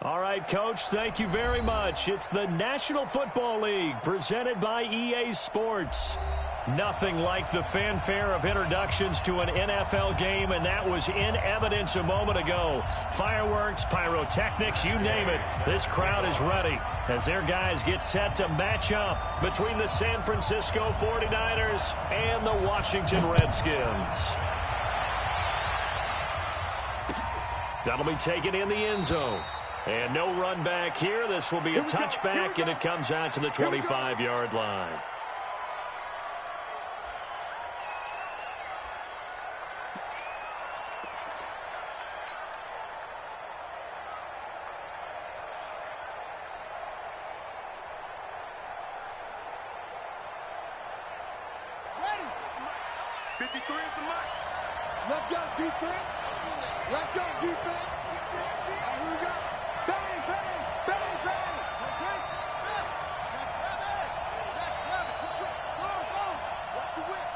All right, Coach, thank you very much. It's the National Football League presented by EA Sports. Nothing like the fanfare of introductions to an NFL game, and that was in evidence a moment ago. Fireworks, pyrotechnics, you name it. This crowd is ready as their guys get set to match up between the San Francisco 49ers and the Washington Redskins. That'll be taken in the end zone. And no run back here. This will be a touchback, and it comes out to the 25-yard line. Ready. 53 is the mark. Let's go, defense. Let's go, defense. Here we go. Bang, bang, bang, bang. Check, go, go. Watch the whip.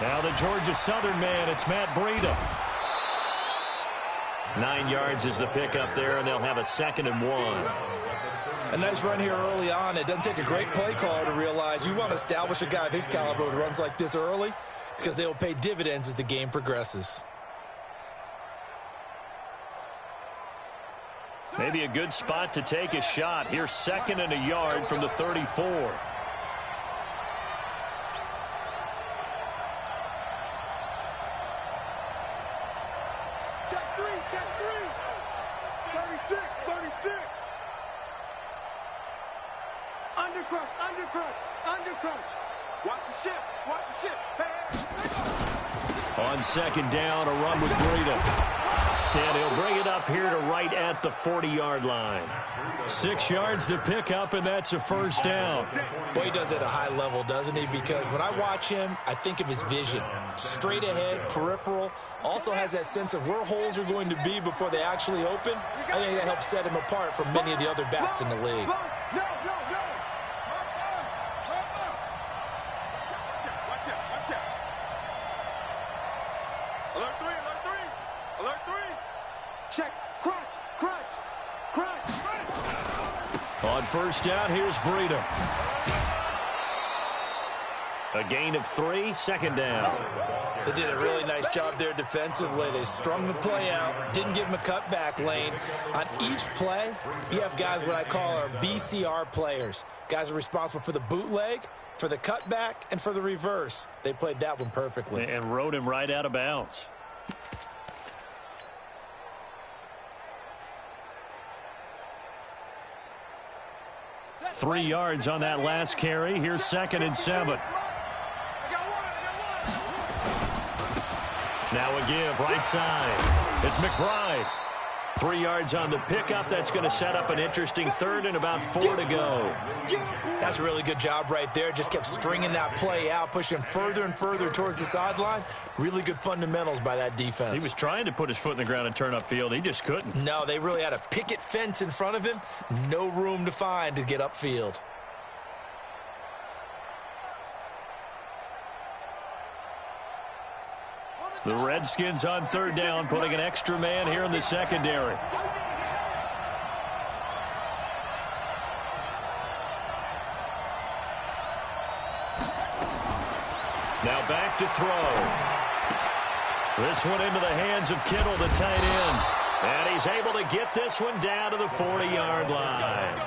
Now the Georgia Southern man, it's Matt Breida. 9 yards is the pickup there, and they'll have a 2nd and 1. A nice run here early on. It doesn't take a great play caller to realize you want to establish a guy of his caliber with runs like this early because they will pay dividends as the game progresses. Maybe a good spot to take a shot. Here's 2nd and a yard from the 34. Check three, check three. 36, 36. Undercrush, undercrush, undercrush. Watch the ship, watch the ship. Hey. On 2nd down, a run with Breida. And he'll bring it up here to right at the 40-yard line. 6 yards to pick up, and that's a 1st down. Boy, he does it at a high level, doesn't he? Because when I watch him, I think of his vision. Straight ahead, peripheral. Also has that sense of where holes are going to be before they actually open. I think that helps set him apart from many of the other backs in the league. No, no, no. Watch it, watch it. Alert three, alert three. Alert three. Check, crunch, crunch, crunch. On 1st down, here's Breida. A gain of 3, 2nd down. They did a really nice job there defensively. They strung the play out, didn't give him a cutback lane. On each play, you have guys what I call our VCR players. Guys are responsible for the bootleg, for the cutback, and for the reverse. They played that one perfectly. And rode him right out of bounds. Three yards on that last carry. Here's 2nd and 7. Now a give, right side. It's McBride. 3 yards on the pickup. That's going to set up an interesting 3rd and about 4 to go. That's a really good job right there. Just kept stringing that play out, pushing further and further towards the sideline. Really good fundamentals by that defense. He was trying to put his foot in the ground and turn upfield. He just couldn't. No, they really had a picket fence in front of him. No room to find to get upfield. The Redskins on 3rd down, putting an extra man here in the secondary. Now back to throw. This one into the hands of Kittle, the tight end. And he's able to get this one down to the 40-yard line.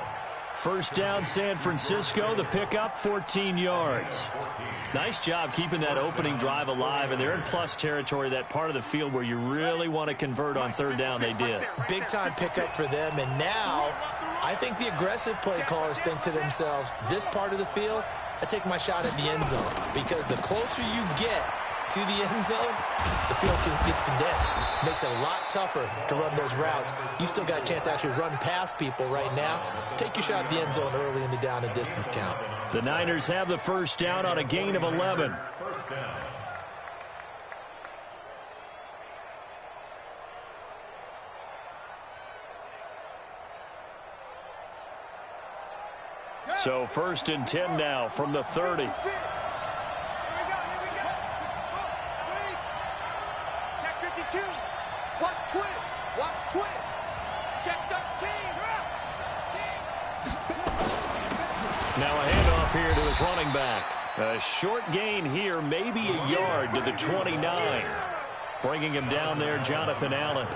1st down, San Francisco. The pickup, 14 yards. Nice job keeping that opening drive alive, and they're in plus territory, that part of the field where you really want to convert on 3rd down. They did. Big-time pickup for them, and now I think the aggressive play callers think to themselves, this part of the field, I take my shot at the end zone, because the closer you get to the end zone, the field gets condensed. Makes it a lot tougher to run those routes. You still got a chance to actually run past people right now. Take your shot at the end zone early in the down and distance count. The Niners have the 1st down on a gain of 11. So 1st and 10 now from the 30. Now a handoff here to his running back. A short gain here, maybe a yard to the 29. Bringing him down there, Jonathan Allen.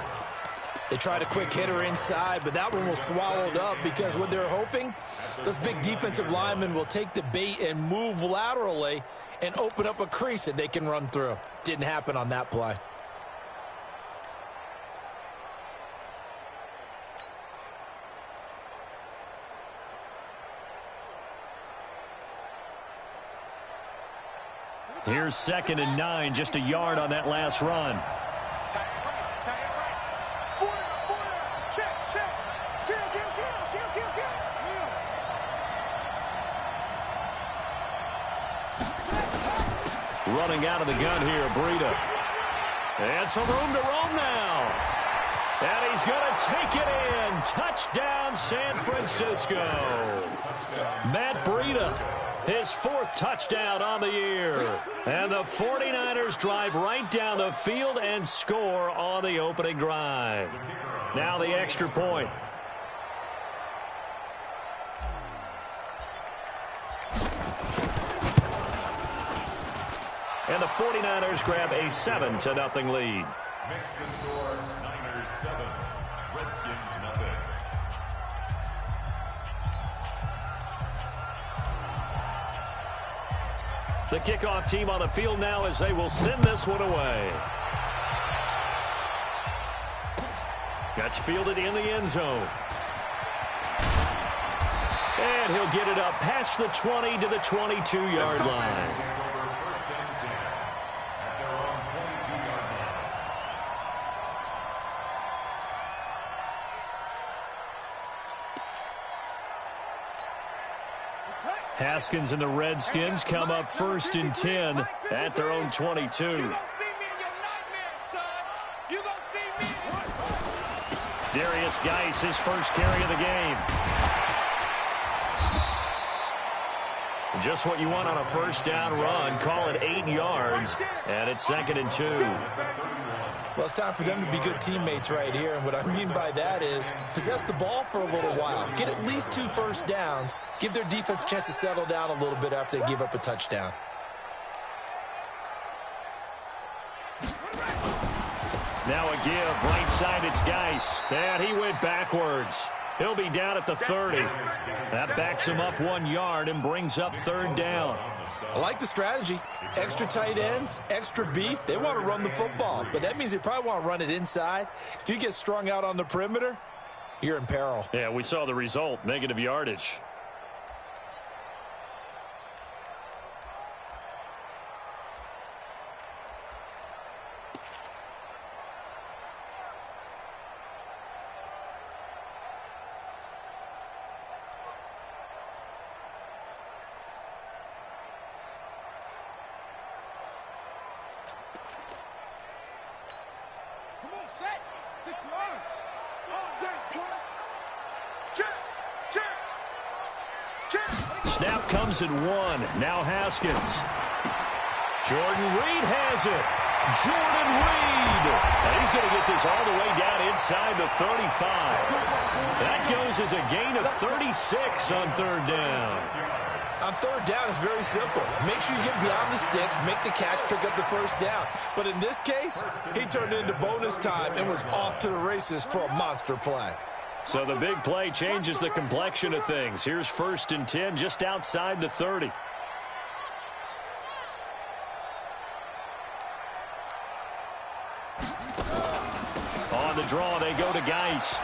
They tried a quick hitter inside, but that one was swallowed up because what they're hoping, those big defensive linemen will take the bait and move laterally and open up a crease that they can run through. Didn't happen on that play. Here's 2nd and 9, just a yard on that last run. Running out of the gun here, Breida. And some room to roam now. And he's going to take it in. Touchdown, San Francisco. Matt Breida, his 4th touchdown on the year. And the 49ers drive right down the field and score on the opening drive. Now the extra point. And the 49ers grab a 7-0 lead. Mexican score, Niners 7, Redskins 0. The kickoff team on the field now as they will send this one away. That's fielded in the end zone. And he'll get it up past the 20 to the 22-yard line. Haskins and the Redskins come up 1st and 10 at their own 22. Darius Geis, his first carry of the game. Just what you want on a first down run. Call it 8 yards, and it's 2nd and 2. Well, it's time for them to be good teammates right here. And what I mean by that is possess the ball for a little while. Get at least 2 first downs. Give their defense a chance to settle down a little bit after they give up a touchdown. Now a give. Right side, it's Geis. And he went backwards. He'll be down at the 30. That backs him up 1 yard and brings up 3rd down. I like the strategy. Extra tight ends, extra beef. They want to run the football, but that means they probably want to run it inside. If you get strung out on the perimeter, you're in peril. Yeah, we saw the result, negative yardage. Snap comes at 1. Now Haskins. Jordan Reed has it. Jordan Reed. And he's going to get this all the way down inside the 35. That goes as a gain of 36 on 3rd down. On 3rd down, it's very simple. Make sure you get beyond the sticks, make the catch, pick up the first down. But in this case, he turned it into bonus time and was off to the races for a monster play. So the big play changes the complexion of things. Here's 1st and 10 just outside the 30. On the draw, they go to Geis.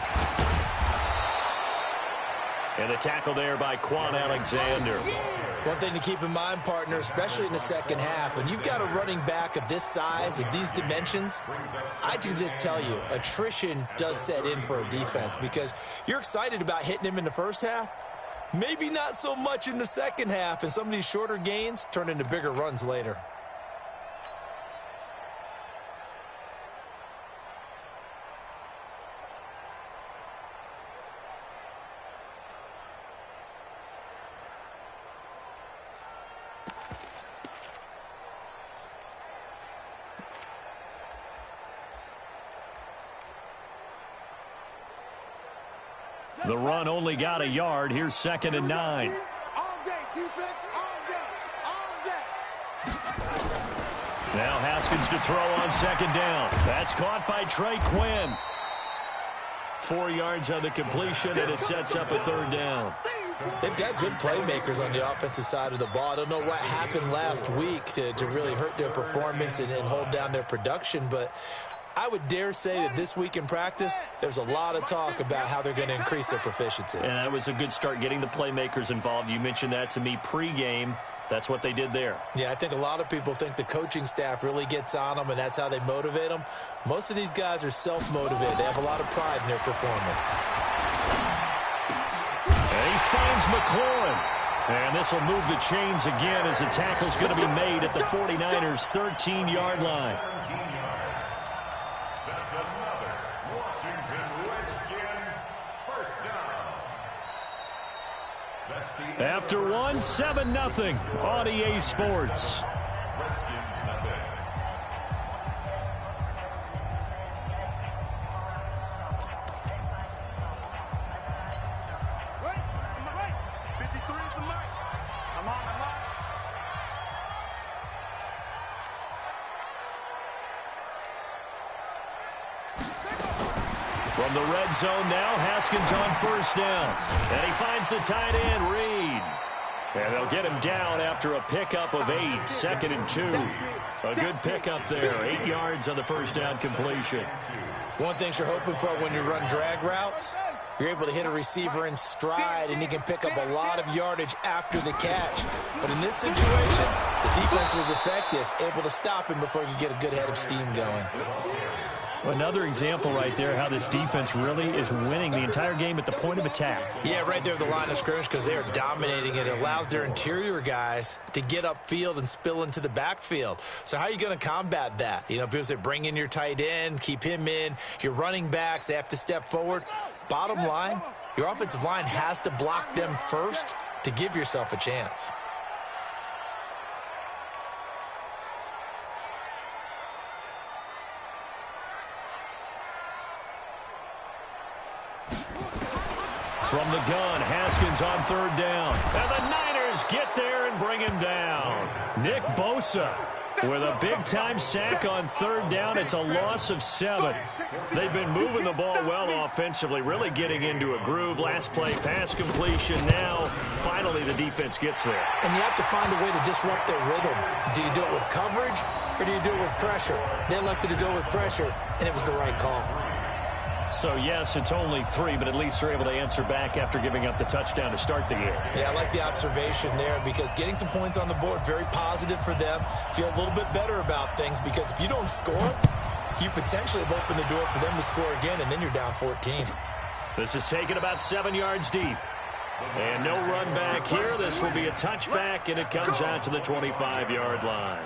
And a tackle there by Quan Alexander. One thing to keep in mind, partner, especially in the second half, when you've got a running back of this size, of these dimensions, I can just tell you, attrition does set in for a defense because you're excited about hitting him in the first half, maybe not so much in the second half, and some of these shorter gains turn into bigger runs later. The run only got a yard. Here's 2nd and 9. All day. Defense on deck. On deck. Now Haskins to throw on second down. That's caught by Trey Quinn. 4 yards on the completion, and it sets up a third down. They've got good playmakers on the offensive side of the ball. I don't know what happened last week to really hurt their performance and hold down their production, but I would dare say that this week in practice, there's a lot of talk about how they're going to increase their proficiency. And that was a good start, getting the playmakers involved. You mentioned that to me pregame. That's what they did there. Yeah, I think a lot of people think the coaching staff really gets on them, and that's how they motivate them. Most of these guys are self-motivated. They have a lot of pride in their performance. And he finds McLaurin. And this will move the chains again as the tackle's going to be made at the 49ers' 13-yard line. That's another Washington Redskins first down. That's the After one, 7-0 on EA Sports. Redskins nothing. Right. 53 is the mark. I'm on. From the red zone now, Haskins on first down. And he finds the tight end, Reed. And they'll get him down after a pickup of 8, 2nd and 2. A good pickup there, 8 yards on the first down completion. One thing you're hoping for when you run drag routes, you're able to hit a receiver in stride, and he can pick up a lot of yardage after the catch. But in this situation, the defense was effective, able to stop him before he could get a good head of steam going. Another example right there how this defense really is winning the entire game at the point of attack. Yeah, right there at the line of scrimmage because they are dominating it. It allows their interior guys to get upfield and spill into the backfield. So how are you going to combat that? You know, people say bring in your tight end, keep him in. Your running backs, they have to step forward. Bottom line, your offensive line has to block them first to give yourself a chance. From the gun, Haskins on third down. And the Niners get there and bring him down. Nick Bosa with a big-time sack on third down. It's a loss of 7. They've been moving the ball well offensively, really getting into a groove. Last play, pass completion. Now, finally, the defense gets there. And you have to find a way to disrupt their rhythm. Do you do it with coverage or do you do it with pressure? They elected to go with pressure, and it was the right call. So, yes, it's only 3, but at least they're able to answer back after giving up the touchdown to start the game. Yeah, I like the observation there because getting some points on the board, very positive for them. Feel a little bit better about things because if you don't score, you potentially have opened the door for them to score again, and then you're down 14. This is taken about 7 yards deep. And no run back here. This will be a touchback, and it comes out to the 25-yard line.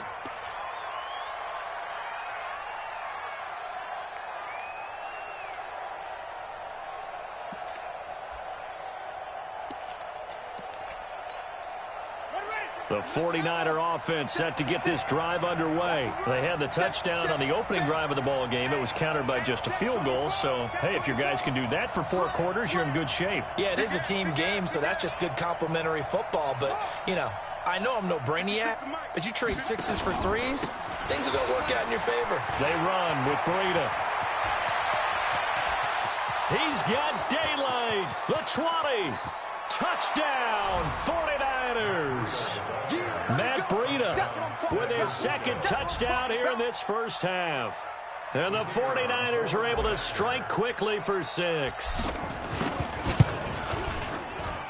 The 49er offense set to get this drive underway. They had the touchdown on the opening drive of the ball game. It was countered by just a field goal. So, hey, if your guys can do that for 4 quarters, you're in good shape. Yeah, it is a team game, so that's just good complimentary football. But, you know, I know I'm no brainiac, but you trade 6s for 3s, things are going to work out in your favor. They run with Breida. He's got daylight. The 20. Touchdown, 49ers. Matt Breida with his second touchdown here in this first half. And the 49ers are able to strike quickly for 6.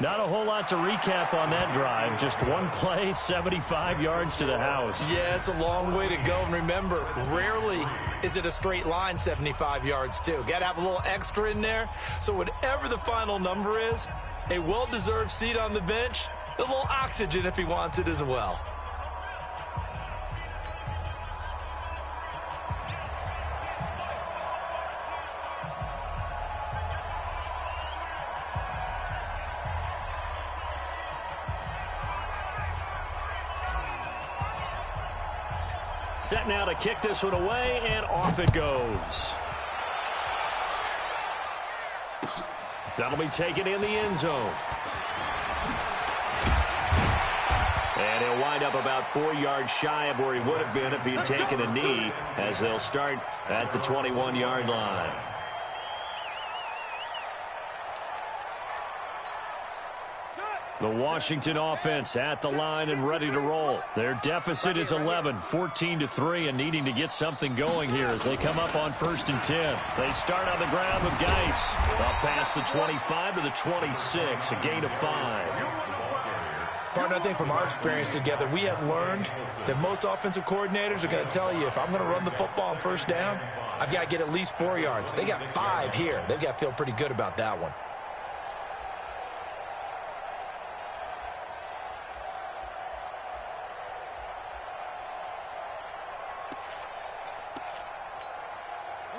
Not a whole lot to recap on that drive. Just one play, 75 yards to the house. Yeah, it's a long way to go. And remember, rarely is it a straight line 75 yards, too. Got to have a little extra in there. So whatever the final number is, a well-deserved seat on the bench, a little oxygen if he wants it as well. Set now to kick this one away, and off it goes. That'll be taken in the end zone. And he'll wind up about 4 yards shy of where he would have been if he had taken a knee, as they'll start at the 21-yard line. The Washington offense at the line and ready to roll. Their deficit is 11, 14-3, and needing to get something going here as they come up on 1st and 10. They start on the ground with Geis. Up past the 25 to the 26, a gain of 5. Partner, I think from our experience together, we have learned that most offensive coordinators are going to tell you, if I'm going to run the football on 1st down, I've got to get at least 4 yards. They got 5 here. They've got to feel pretty good about that one.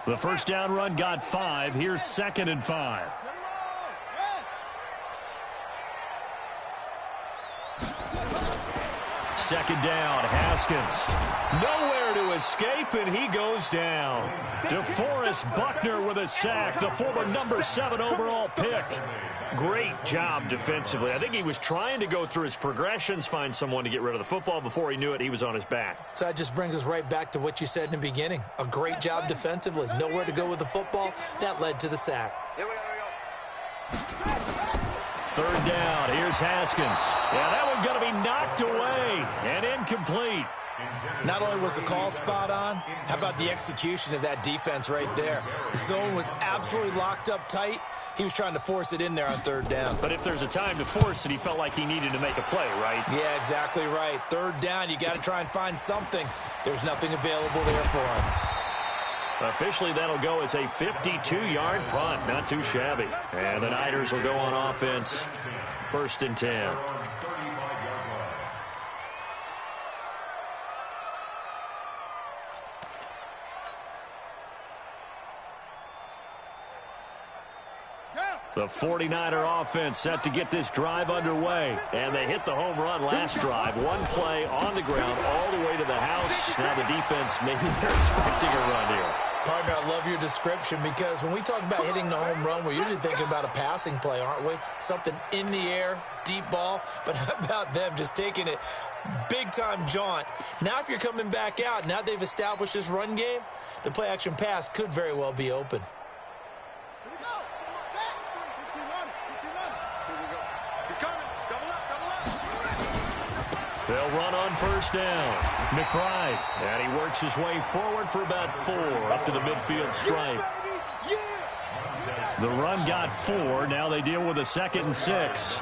The 1st down run got 5. Here's 2nd and 5. Second down, Haskins. Nowhere to escape, and he goes down. DeForest Buckner with a sack, the former number 7 overall pick. Great job defensively. I think he was trying to go through his progressions, find someone to get rid of the football. Before he knew it, he was on his back. So that just brings us right back to what you said in the beginning. A great job defensively. Nowhere to go with the football. That led to the sack. Here we go. 3rd down. Here's Haskins. Yeah, that one's going to be knocked away and incomplete. Not only was the call spot on, how about the execution of that defense right there? The zone was absolutely locked up tight. He was trying to force it in there on 3rd down. But if there's a time to force it, he felt like he needed to make a play, right? Yeah, exactly right. 3rd down, you got to try and find something. There's nothing available there for him. Officially, that'll go as a 52-yard punt. Not too shabby. And the Niners will go on offense. 1st and 10. The 49er offense set to get this drive underway. And they hit the home run last drive. One play on the ground all the way to the house. Now the defense, maybe they're expecting a run here. Partner, I love your description, because when we talk about hitting the home run, we're usually thinking about a passing play, aren't we? Something in the air, deep ball. But how about them just taking it big-time jaunt? Now if you're coming back out, now they've established this run game, the play-action pass could very well be open. They'll run on 1st down. McBride, and he works his way forward for about 4 up to the midfield stripe. The run got 4. Now they deal with a 2nd and 6.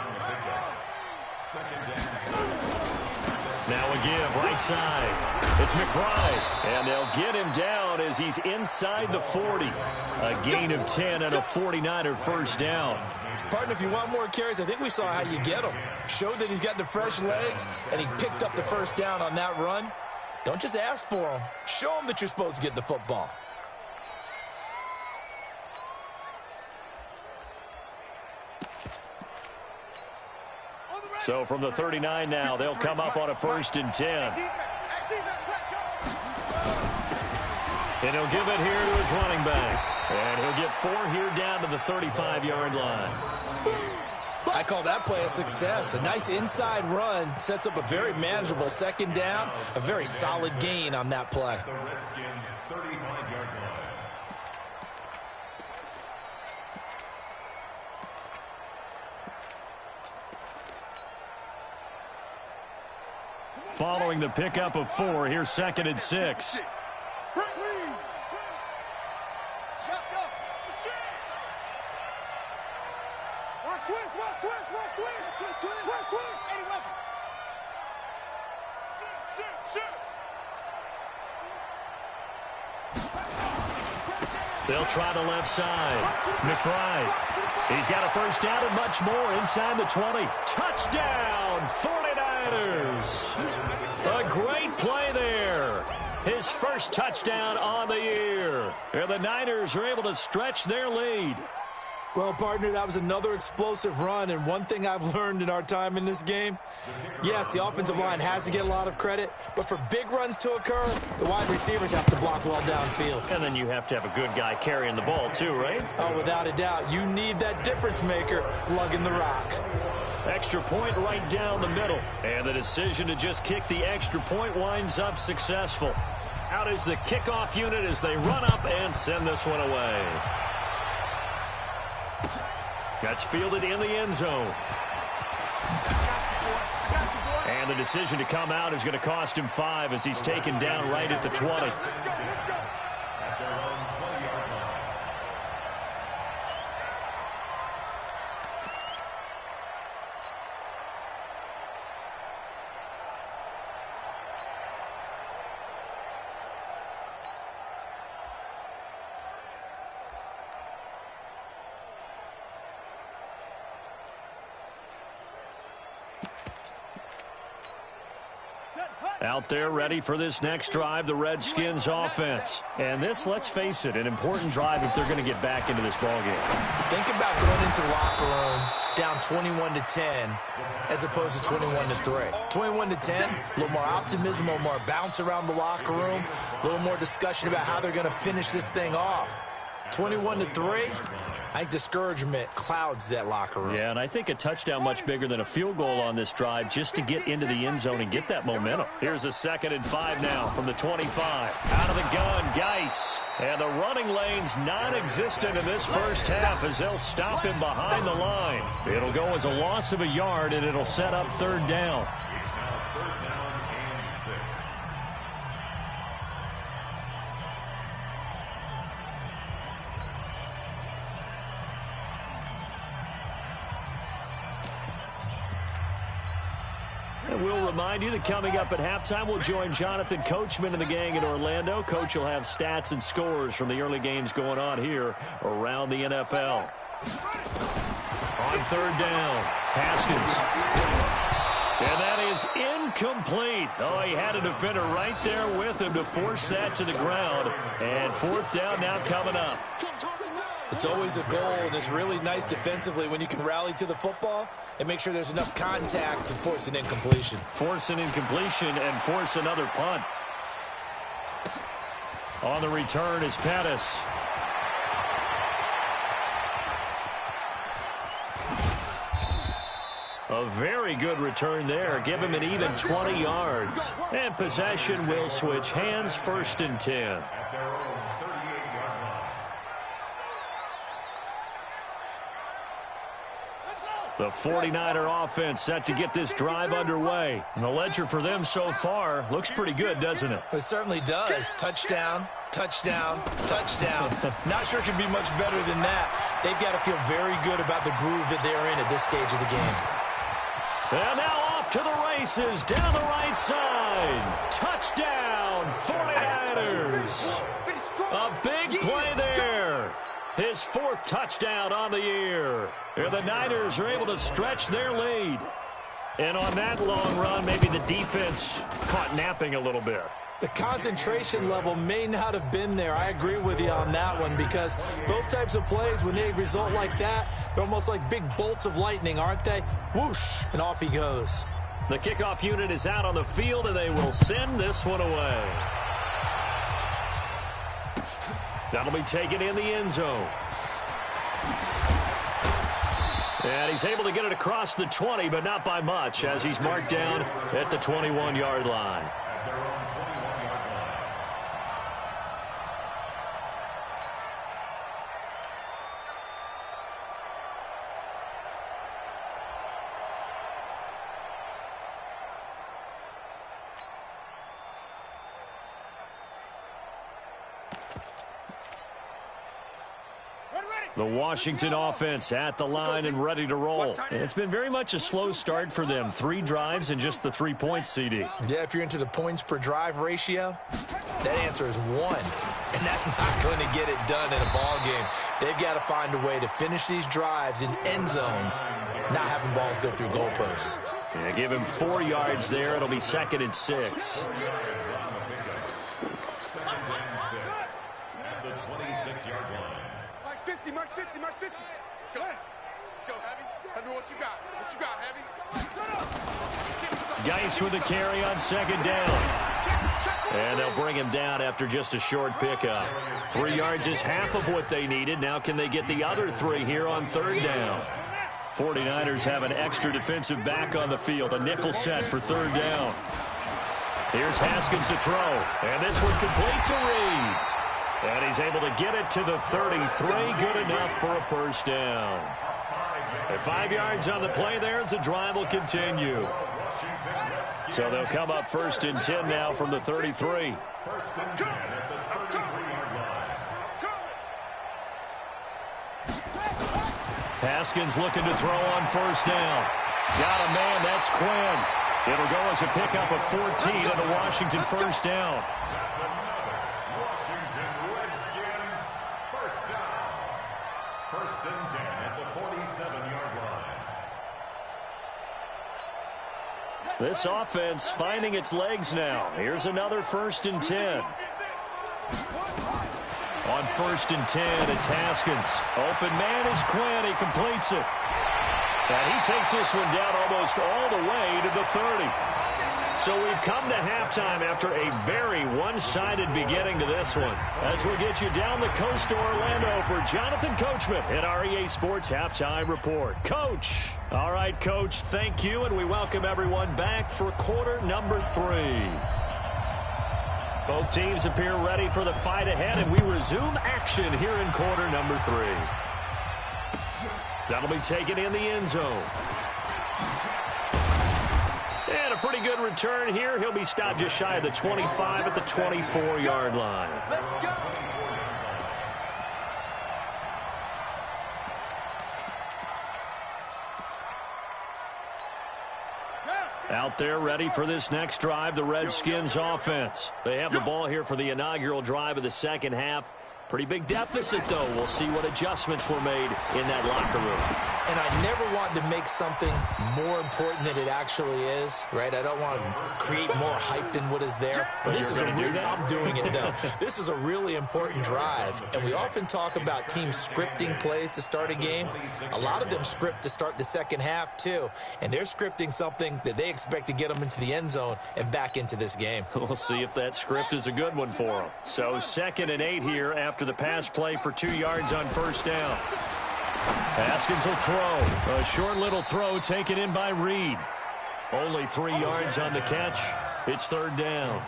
Now a give right side. It's McBride, and they'll get him down as he's inside the 40. A gain of 10 and a 49er 1st down. Partner, if you want more carries, I think we saw how you get him. Showed that he's got the fresh legs, and he picked up the 1st down on that run. Don't just ask for him. Show him that you're supposed to get the football. So from the 39 now, they'll come up on a 1st and 10. And he'll give it here to his running back. And he'll get 4 here down to the 35-yard line. I call that play a success. A nice inside run sets up a very manageable 2nd down. A very solid gain on that play. Following the pickup of 4, here's 2nd and 6. They'll try the left side. McBride. He's got a 1st down and much more inside the 20. Touchdown, 49ers. A great play there. His 1st touchdown on the year. And the Niners are able to stretch their lead. Well, partner, that was another explosive run, and one thing I've learned in our time in this game, yes, the offensive line has to get a lot of credit, but for big runs to occur, the wide receivers have to block well downfield. And then you have to have a good guy carrying the ball too, right? Oh, without a doubt. You need that difference maker lugging the rock. Extra point right down the middle. And the decision to just kick the extra point winds up successful. Out is the kickoff unit as they run up and send this one away. That's fielded in the end zone. And the decision to come out is going to cost him 5 as he's taken down right at the 20. Out there ready for this next drive, the Redskins offense. And this, let's face it, an important drive if they're going to get back into this ballgame. Think about going into the locker room down 21-10 as opposed to 21-3. 21-10, a little more optimism, a little more bounce around the locker room, a little more discussion about how they're going to finish this thing off. 21-3, I think discouragement clouds that locker room. Yeah, and I think a touchdown much bigger than a field goal on this drive just to get into the end zone and get that momentum. Here's a 2nd and 5 now from the 25. Out of the gun, Geis. And the running lane's non-existent in this first half as they'll stop him behind the line. It'll go as a loss of a yard, and it'll set up 3rd down. We'll remind you that coming up at halftime, we'll join Jonathan Coachman and the gang in Orlando. Coach will have stats and scores from the early games going on here around the NFL. On 3rd down, Haskins. And that is incomplete. Oh, he had a defender right there with him to force that to the ground. And 4th down now coming up. It's always a goal, and it's really nice defensively when you can rally to the football and make sure there's enough contact to force an incompletion. Force an incompletion and force another punt. On the return is Pettis. A very good return there. Give him an even 20 yards. And possession will switch hands, 1st and 10. The 49er offense set to get this drive underway. And the ledger for them so far looks pretty good, doesn't it? It certainly does. Touchdown, touchdown, touchdown. Not sure it can be much better than that. They've got to feel very good about the groove that they're in at this stage of the game. And now off to the races down the right side. Touchdown, 49ers. A big play there. His 4th touchdown on the year. And the Niners are able to stretch their lead. And on that long run, maybe the defense caught napping a little bit. The concentration level may not have been there. I agree with you on that one, because those types of plays, when they result like that, they're almost like big bolts of lightning, aren't they? Whoosh, and off he goes. The kickoff unit is out on the field, and they will send this one away. That'll be taken in the end zone. And he's able to get it across the 20, but not by much, as he's marked down at the 21-yard line. The Washington offense at the line and ready to roll. It's been very much a slow start for them. 3 drives and just the 3 points, CD. Yeah, if you're into the points per drive ratio, that answer is 1. And that's not going to get it done in a ball game. They've got to find a way to finish these drives in end zones, not having balls go through goalposts. Yeah, give him 4 yards there. It'll be 2nd and 6. Mark 50, Mark 50, Mark 50. go. Let's go, Heavy. Heavy, what you got? What you got, Heavy? Geis with the carry on second down. And they'll bring him down after just a short pickup. 3 yards is half of what they needed. Now can they get the other 3 here on third down? 49ers have an extra defensive back on the field. A nickel set for third down. Here's Haskins to throw. And this one complete to Reed. And he's able to get it to the 33. Good enough for a first down. At 5 yards on the play there as the drive will continue. So they'll come up first and 10 now from the 33. First and 10 at the 33-yard line. Haskins looking to throw on first down. Got a man, that's Quinn. It'll go as a pickup of 14 and a Washington first down. That's another Washington Redskins first down. First and 10 at the 47-yard line. This offense finding its legs now. Here's another first and 10. On first and 10, it's Haskins. Open man is Quinn. He completes it. And he takes this one down almost all the way to the 30. So we've come to halftime after a very one-sided beginning to this one. As we'll get you down the coast to Orlando for Jonathan Coachman at our EA Sports Halftime Report. Coach. All right, Coach, thank you, and we welcome everyone back for quarter number 3. Both teams appear ready for the fight ahead, and we resume action here in quarter number 3. That'll be taken in the end zone. And a pretty good return here. He'll be stopped just shy of the 25 at the 24-yard line. Let's go. Out there ready for this next drive, the Redskins offense. They have the ball here for the inaugural drive of the second half. Pretty big deficit, though. We'll see what adjustments were made in that locker room. And I never want to make something more important than it actually is, right? I don't want to create more hype than what is there. But this is I'm doing it, though. This is a really important drive. And we often talk about teams scripting plays to start a game. A lot of them script to start the second half, too. And they're scripting something that they expect to get them into the end zone and back into this game. We'll see if that script is a good one for them. So 2nd and 8 here after the pass play for 2 yards on first down. Haskins will throw. A short little throw taken in by Reed. Only 3 yards on the catch. It's third down.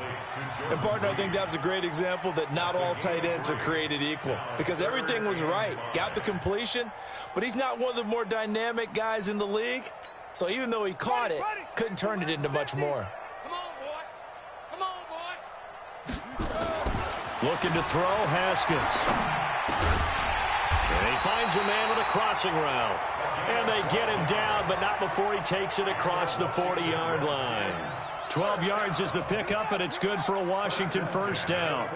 And, partner, I think that's a great example that not all tight ends are created equal. Because everything was right. Got the completion, but he's not one of the more dynamic guys in the league. So even though he caught it, couldn't turn it into much more. Come on, boy. Come on, boy. Looking to throw, Haskins. And he finds a man with a crossing route. And they get him down, but not before he takes it across the 40-yard line. 12 yards is the pickup, and it's good for a Washington first down.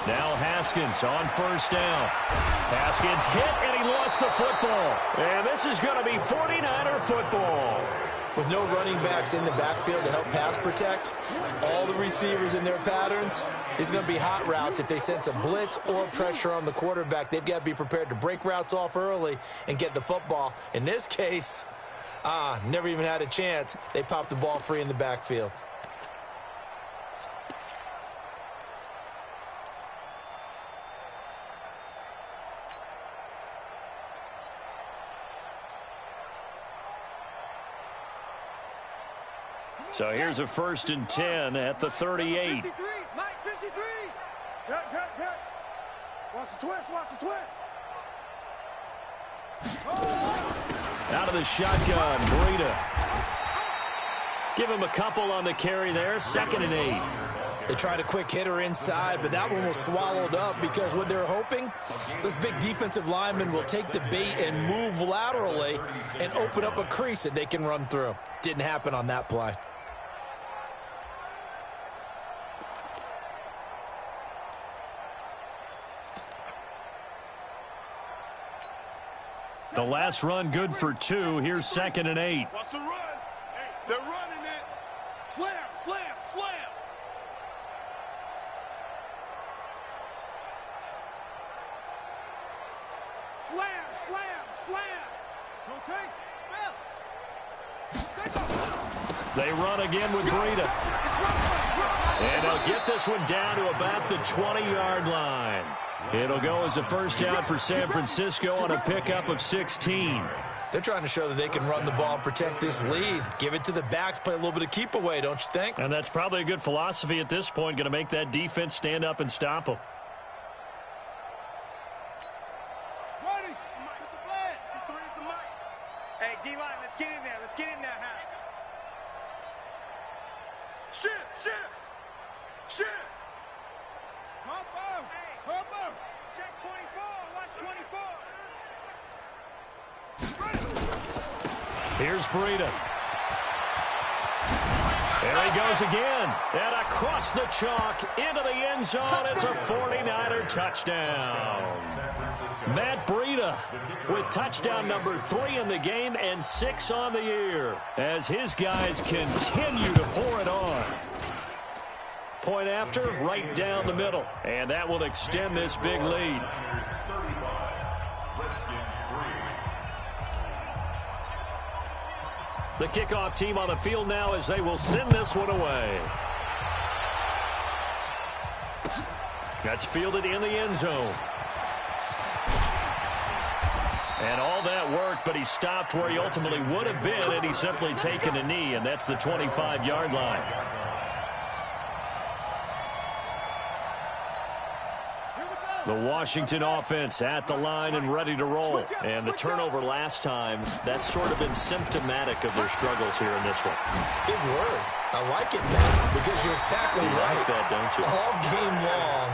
Now Haskins on first down. Haskins hit, and he lost the football. And this is going to be 49er football. With no running backs in the backfield to help pass protect, all the receivers in their patterns, it's going to be hot routes. If they sense a blitz or pressure on the quarterback, they've got to be prepared to break routes off early and get the football. In this case, never even had a chance. They popped the ball free in the backfield. So here's a 1st and 10 at the 38. 53, Mike, 53. Cut. Watch the twist, watch the twist. Oh. Out of the shotgun, Breida. Give him a couple on the carry there, 2nd and 8. They tried a quick hitter inside, but that one was swallowed up because what they're hoping, those big defensive linemen will take the bait and move laterally and open up a crease that they can run through. Didn't happen on that play. The last run good for 2. Here's 2nd and 8. Watch the run. Hey, they're running it. Slam. Slam, slam, slam. Rotate, spell. They run again with Breida. And they'll get this one down to about the 20-yard line. It'll go as a first down for San Francisco on a pickup of 16. They're trying to show that they can run the ball and protect this lead. Give it to the backs, play a little bit of keep away, don't you think? And that's probably a good philosophy at this point, going to make that defense stand up and stop them. Ready. Get the flag. Get three at the mic. Hey, D-line, let's get in there. Let's get in there, huh? Shift, shift. Shift. Topper. Topper. Check 24. Watch 24. Here's Breida. There he goes again. And across the chalk into the end zone. It's a 49er touchdown. Matt Breida with touchdown number 3 in the game and 6 on the year as his guys continue to pour it on. Point after, right down the middle. And that will extend this big lead. The kickoff team on the field now as they will send this one away. That's fielded in the end zone. And all that work, but he stopped where he ultimately would have been, and he's simply taken a knee, and that's the 25-yard line. The Washington offense at the line and ready to roll. And the turnover last time, that's sort of been symptomatic of their struggles here in this one. Big word. I like it, man, because you're exactly right. Like that, don't you? All game long,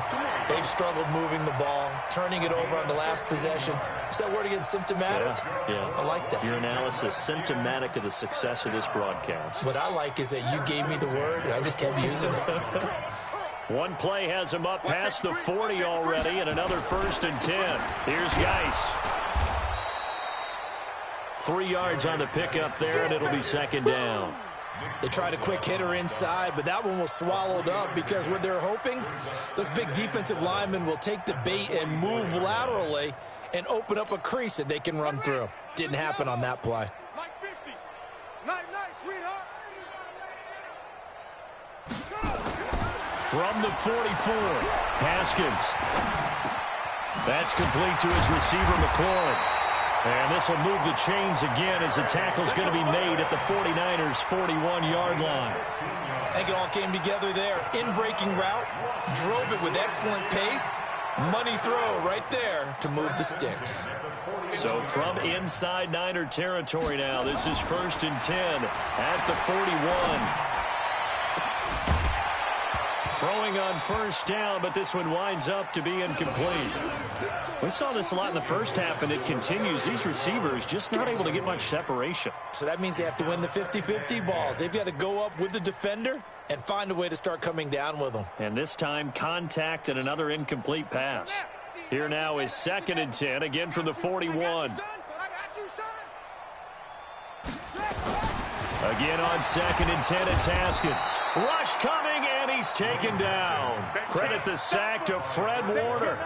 they've struggled moving the ball, turning it over on the last possession. Is that word again, symptomatic? Yeah. I like that. Your analysis, symptomatic of the success of this broadcast. What I like is that you gave me the word, and I just kept using it. One play has him up past the 40 already, and another 1st and 10. Here's Geis. 3 yards on the pickup there, and it'll be 2nd down. They tried a quick hitter inside, but that one was swallowed up because what they're hoping, those big defensive linemen will take the bait and move laterally and open up a crease that they can run through. Didn't happen on that play. Like 50. Night, sweetheart. From the 44, Haskins. That's complete to his receiver, McLaurin. And this will move the chains again as the tackle's going to be made at the 49ers' 41-yard line. I think it all came together there. In-breaking route, drove it with excellent pace. Money throw right there to move the sticks. So from inside Niner territory now, this is 1st and 10 at the 41. Throwing on 1st down, but this one winds up to be incomplete. We saw this a lot in the first half, and it continues. These receivers just not able to get much separation. So that means they have to win the 50-50 balls. They've got to go up with the defender and find a way to start coming down with them. And this time, contact and another incomplete pass. Here now is 2nd and 10, again from the 41. Again on 2nd and 10, it's Haskins. Rush coming, and he's taken down. Credit the sack to Fred Warner.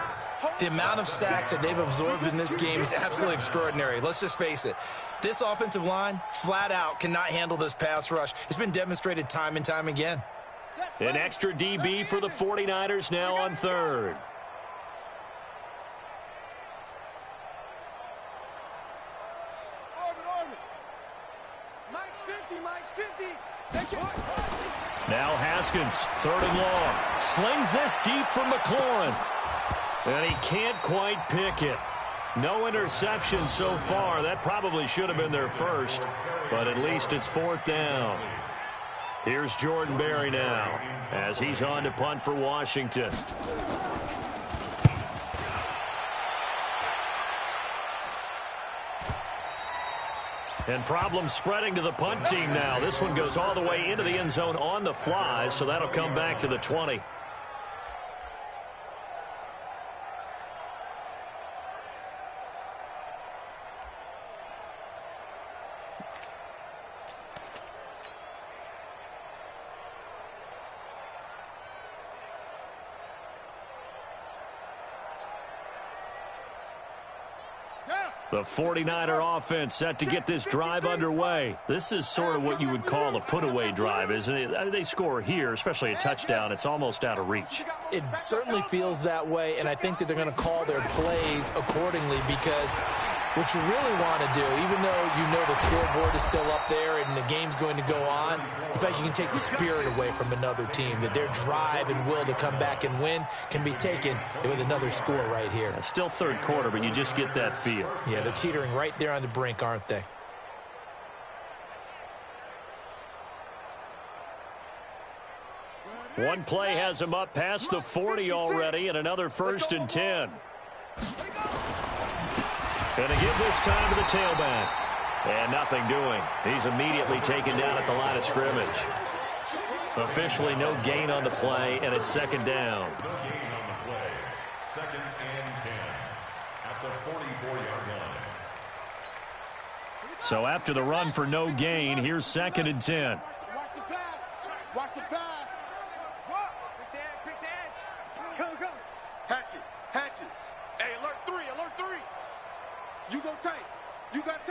The amount of sacks that they've absorbed in this game is absolutely extraordinary. Let's just face it. This offensive line, flat out, cannot handle this pass rush. It's been demonstrated time and time again. An extra DB for the 49ers now on 3rd. Mike's 50. Now Haskins, 3rd and long. Slings this deep for McLaurin. And he can't quite pick it. No interception so far. That probably should have been their first. But at least it's 4th down. Here's Jordan Berry now as he's on to punt for Washington. And problems spreading to the punt team now. This one goes all the way into the end zone on the fly, so that'll come back to the 20. The 49er offense set to get this drive underway. This is sort of what you would call a put-away drive, isn't it? I mean, they score here, especially a touchdown. It's almost out of reach. It certainly feels that way, and I think that they're going to call their plays accordingly, because what you really want to do, even though you know the scoreboard is still up there and the game's going to go on, in fact, you can take the spirit away from another team, that their drive and will to come back and win can be taken with another score right here. It's still third quarter, but you just get that feel. Yeah, they're teetering right there on the brink, aren't they? One play has them up past the 40 already, and another 1st and 10. Going to give this time to the tailback. And nothing doing. He's immediately taken down at the line of scrimmage. Officially no gain on the play, and it's 2nd down. No gain on the play. 2nd and 10 at the 44-yard line. So after the run for no gain, here's 2nd and 10. Watch the pass. Watch the pass. Quick edge. Go. Hatchet. Hey, alert 3. You go tight. You got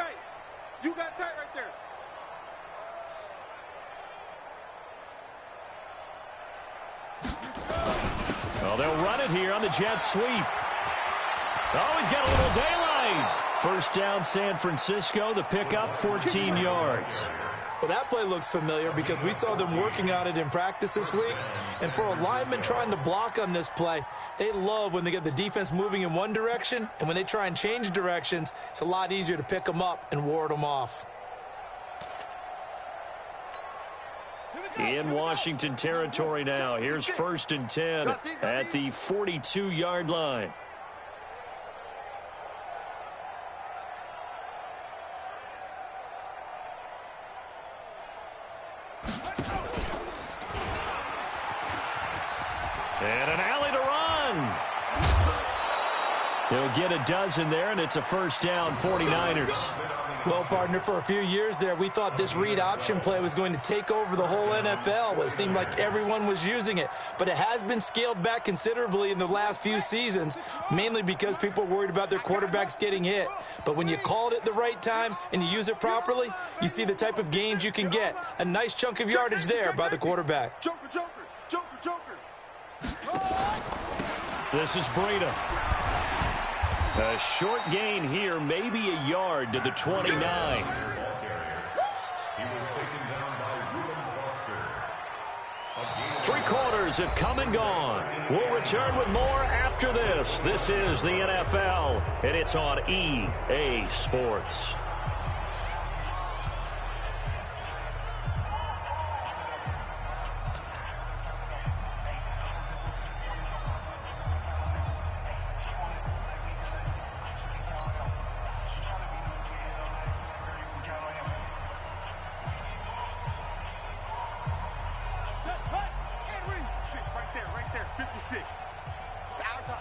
tight right there. Well, they'll run it here on the jet sweep. Oh, he's got a little daylight. 1st down, San Francisco. The pickup, 14 yards. Well, that play looks familiar because we saw them working on it in practice this week. And for a lineman trying to block on this play, they love when they get the defense moving in one direction, and when they try and change directions, it's a lot easier to pick them up and ward them off. In Washington territory now. Here's 1st and 10 at the 42-yard line. And an alley to run. He'll get a dozen there, and it's a 1st down, 49ers. Well, partner, for a few years there, we thought this read option play was going to take over the whole NFL. It seemed like everyone was using it, but it has been scaled back considerably in the last few seasons, mainly because people are worried about their quarterbacks getting hit. But when you call it at the right time and you use it properly, you see the type of gains you can get. A nice chunk of yardage there by the quarterback. Joker. This is Breida. A short gain here, maybe a yard to the 29. He was taken down by Reuben Foster. 3 quarters have come and gone. We'll return with more after this. This is the NFL, and it's on EA Sports.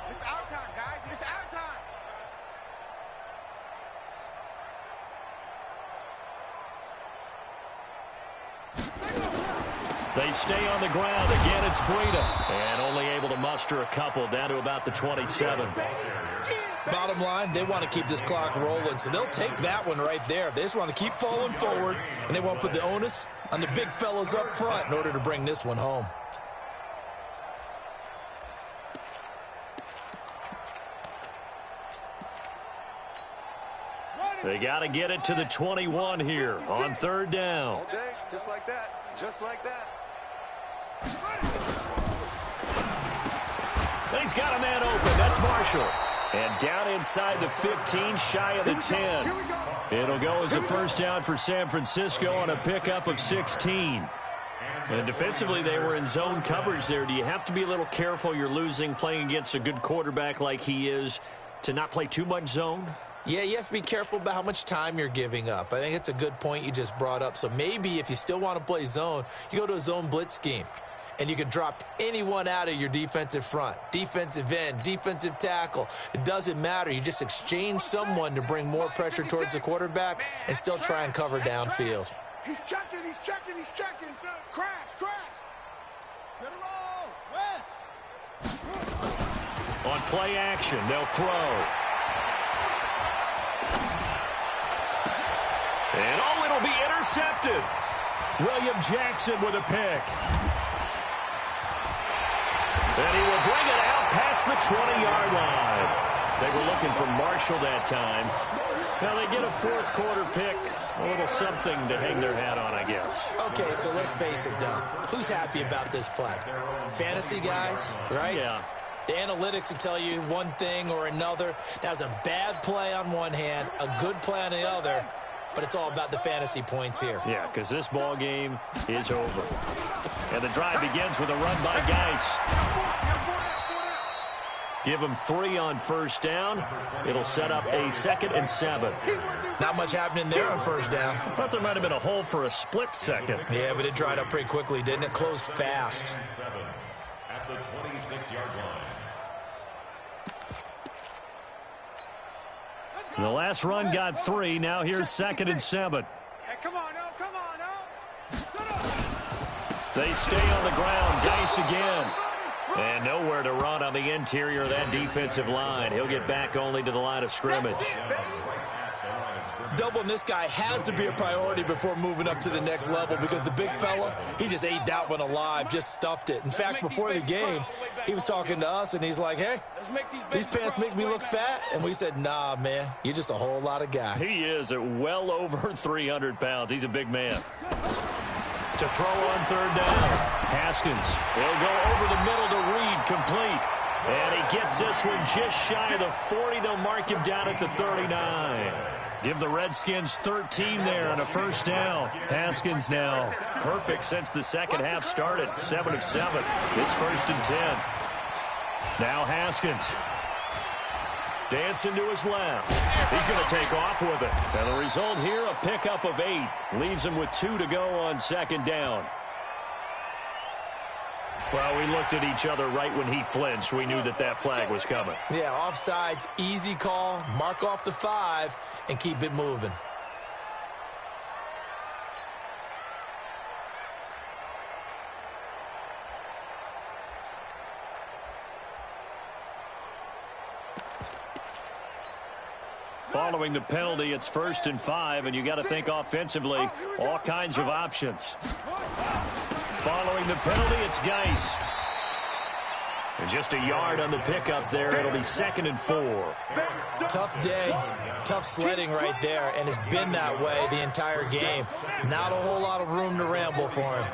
It's our time, guys. It's our time. They stay on the ground. Again, it's Breida. And only able to muster a couple down to about the 27. Bottom line, they want to keep this clock rolling, so they'll take that one right there. They just want to keep falling forward, and they won't put the onus on the big fellas up front in order to bring this one home. They got to get it to the 21 here on 3rd down. All day, just like that. Just like that. He's got a man open. That's Marshall. And down inside the 15, shy of the 10. It'll go as a 1st down for San Francisco on a pickup of 16. And defensively, they were in zone coverage there. Do you have to be a little careful? You're losing playing against a good quarterback like he is to not play too much zone? Yeah, you have to be careful about how much time you're giving up. I think it's a good point you just brought up. So maybe if you still want to play zone, you go to a zone blitz scheme. And you can drop anyone out of your defensive front. Defensive end, defensive tackle. It doesn't matter. You just exchange someone to bring more pressure towards the quarterback and still try and cover downfield. He's checking. Crash. Get it roll. West. On play action, they'll throw. And, oh, it'll be intercepted. William Jackson with a pick. And he will bring it out past the 20-yard line. They were looking for Marshall that time. Now they get a fourth-quarter pick. A little something to hang their hat on, I guess. Okay, so let's face it, though. Who's happy about this play? Fantasy guys, right? Yeah. The analytics will tell you one thing or another. That's a bad play on one hand, a good play on the other, but it's all about the fantasy points here. Yeah, because this ball game is over. And the drive begins with a run by Geis. Give him 3 on first down. It'll set up a 2nd and 7. Not much happening there on first down. I thought there might have been a hole for a split second. Yeah, but it dried up pretty quickly, didn't it? Closed fast. At the 26-yard line. The last run got 3. Now here's 2nd and 7. Hey, come on now, come on now. They stay on the ground. Geis again. And nowhere to run on the interior of that defensive line. He'll get back only to the line of scrimmage. Doubling this guy has to be a priority before moving up to the next level because the big fella, he just ate that one alive, just stuffed it. In fact, before the game, he was talking to us, and he's like, hey, these pants make me look fat. And we said, nah, man, you're just a whole lot of guy. He is at well over 300 pounds. He's a big man. To throw on third down. Haskins. He'll go over the middle to Reed, complete. And he gets this one just shy of the 40. They'll mark him down at the 39. Give the Redskins 13 there on a first down. Haskins now perfect since the second half started. 7 of 7. It's 1st and 10. Now Haskins. Dancing to his left. He's going to take off with it. And the result here, a pickup of 8. Leaves him with 2 to go on 2nd down. Well, we looked at each other right when he flinched. We knew that flag was coming. Yeah, offsides, easy call. Mark off the 5 and keep it moving. Following the penalty, it's 1st and 5, and you got to think offensively, all kinds of options. Following the penalty, it's Geis. And just a yard on the pickup there. It'll be 2nd and 4. Tough day, tough sledding right there, and it's been that way the entire game. Not a whole lot of room to ramble for him.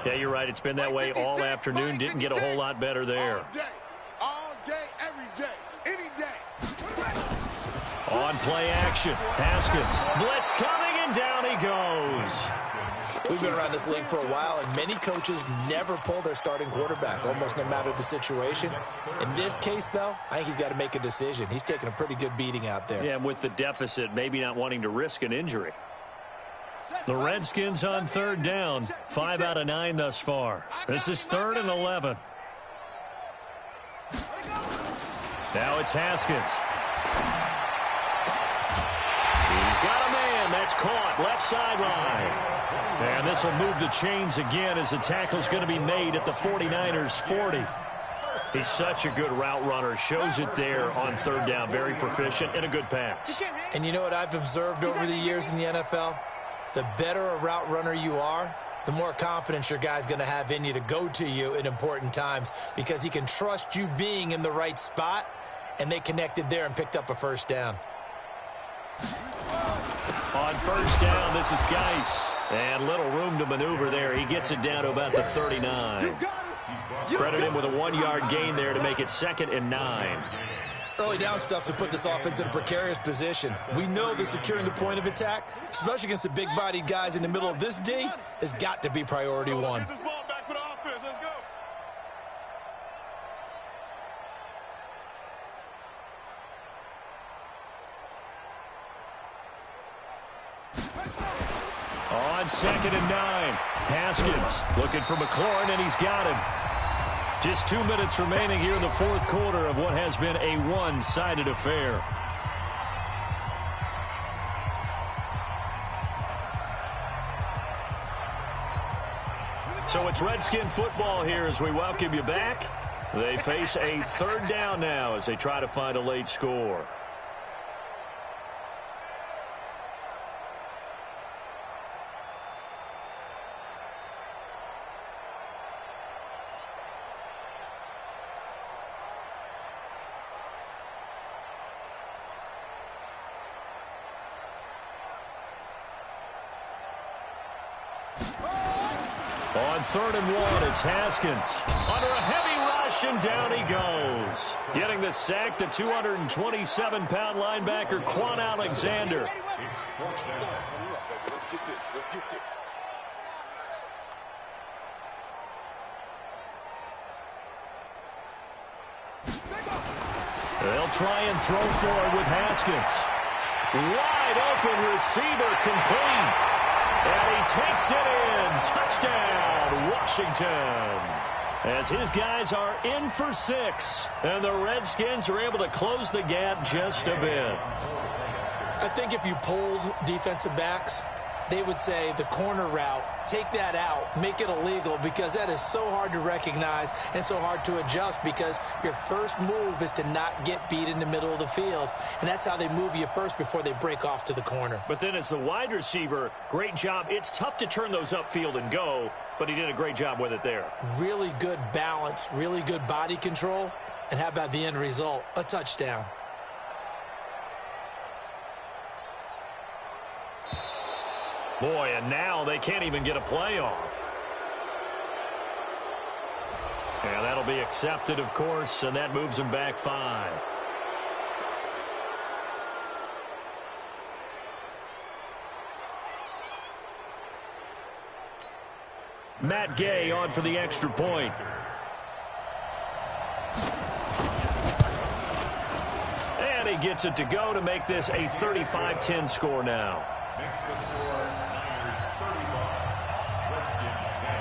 Yeah, you're right. It's been that way all afternoon. Didn't get a whole lot better there. All day, every day, any day. On play action, Haskins. Blitz coming, and down he goes. We've been around this league for a while, and many coaches never pull their starting quarterback, almost no matter the situation. In this case, though, I think he's got to make a decision. He's taking a pretty good beating out there. Yeah, with the deficit, maybe not wanting to risk an injury. The Redskins on 3rd down, 5 out of 9 thus far. This is 3rd and 11. Now it's Haskins. He's got a man. That's caught. Left sideline. And this will move the chains again as the tackle's going to be made at the 49ers' 40. He's such a good route runner. Shows it there on 3rd down. Very proficient and a good pass. And you know what I've observed over the years in the NFL? The better a route runner you are, the more confidence your guy's going to have in you to go to you in important times because he can trust you being in the right spot, and they connected there and picked up a first down. On first down, this is Geis. And little room to maneuver there. He gets it down to about the 39. Credit him with a 1-yard gain there to make it 2nd and 9. Early down stuff to put this offense in a precarious position. We know that securing the point of attack, especially against the big-bodied guys in the middle of this D, has got to be priority 1. On 2nd and 9, Haskins looking for McLaurin, and he's got him. Just 2 minutes remaining here in the 4th quarter of what has been a one-sided affair. So it's Redskin football here as we welcome you back. They face a 3rd down now as they try to find a late score. On 3rd and 1, it's Haskins. Under a heavy rush, and down he goes. Getting the sack, the 227-pound linebacker, Quan Alexander. Let's get this. Let's get this. They'll try and throw for it with Haskins. Wide open receiver, complete. And he takes it in. Touchdown, Washington. As his guys are in for 6. And the Redskins are able to close the gap just a bit. I think if you polled defensive backs, they would say the corner route, take that out, make it illegal, because that is so hard to recognize and so hard to adjust, because your first move is to not get beat in the middle of the field. And that's how they move you first before they break off to the corner. But then as the wide receiver, great job. It's tough to turn those upfield and go, but he did a great job with it there. Really good balance, really good body control. And how about the end result? A touchdown. Boy, and now they can't even get a playoff. And that'll be accepted, of course, and that moves them back 5. Matt Gay on for the extra point. And he gets it to go to make this a 35-10 score now. Next to score, Niners 31, Redskins 10.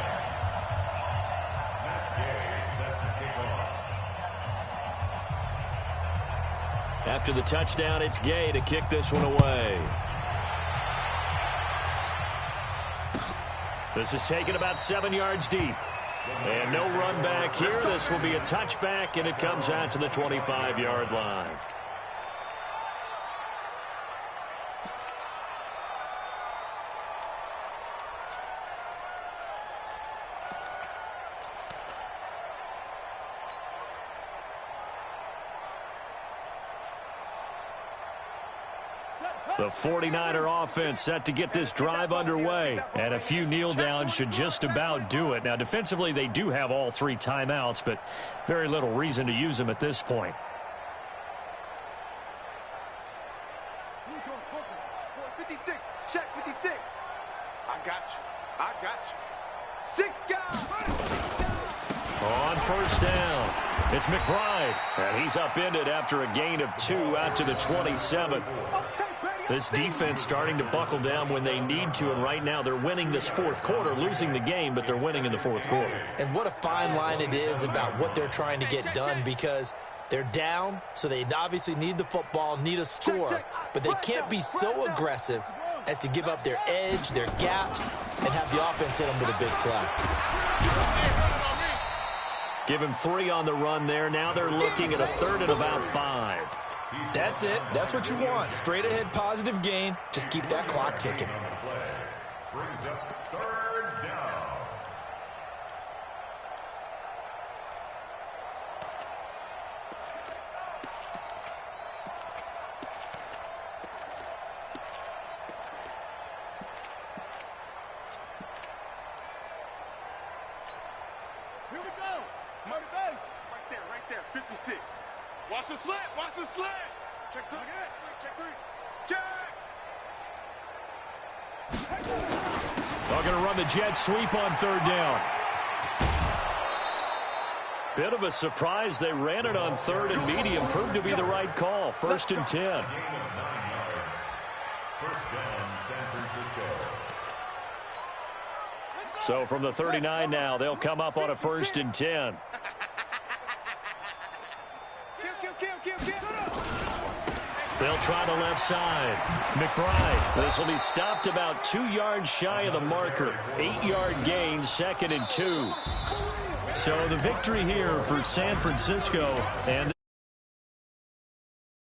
Matt Gay set to kick off. After the touchdown, it's Gay to kick this one away. This is taken about 7 yards deep. And no run back here. This will be a touchback, and it comes out to the 25-yard line. The 49er offense set to get this drive underway. And a few kneel downs should just about do it. Now, defensively, they do have all 3 timeouts, but very little reason to use them at this point. Check 56. I got you. I got you. 6 guys. On 1st down, it's McBride. And he's upended after a gain of 2 out to the 27. This defense starting to buckle down when they need to, and right now they're winning this 4th quarter, losing the game, but they're winning in the 4th quarter. And what a fine line it is about what they're trying to get done, because they're down, so they obviously need the football, need a score, but they can't be so aggressive as to give up their edge, their gaps, and have the offense hit them with a big play. Give him 3 on the run there. Now they're looking at a 3rd and about 5. That's it. That's what you want. Straight ahead, positive gain. Just keep that clock ticking. Brings up 3rd down. Here we go. Motivation. Right there. 56. Watch the slant. Watch the slant. Check 3. Check 3. Check. They're going to run the jet sweep on 3rd down. Bit of a surprise. They ran it on 3rd and medium. Proved to be the right call. 1st and 10. Gain of 9 yards. 1st down, San Francisco. So from the 39 now, they'll come up on a 1st and 10. They'll try the left side. McBride. This will be stopped about 2 yards shy of the marker. 8-yard gain, 2nd and 2. So the victory here for San Francisco. And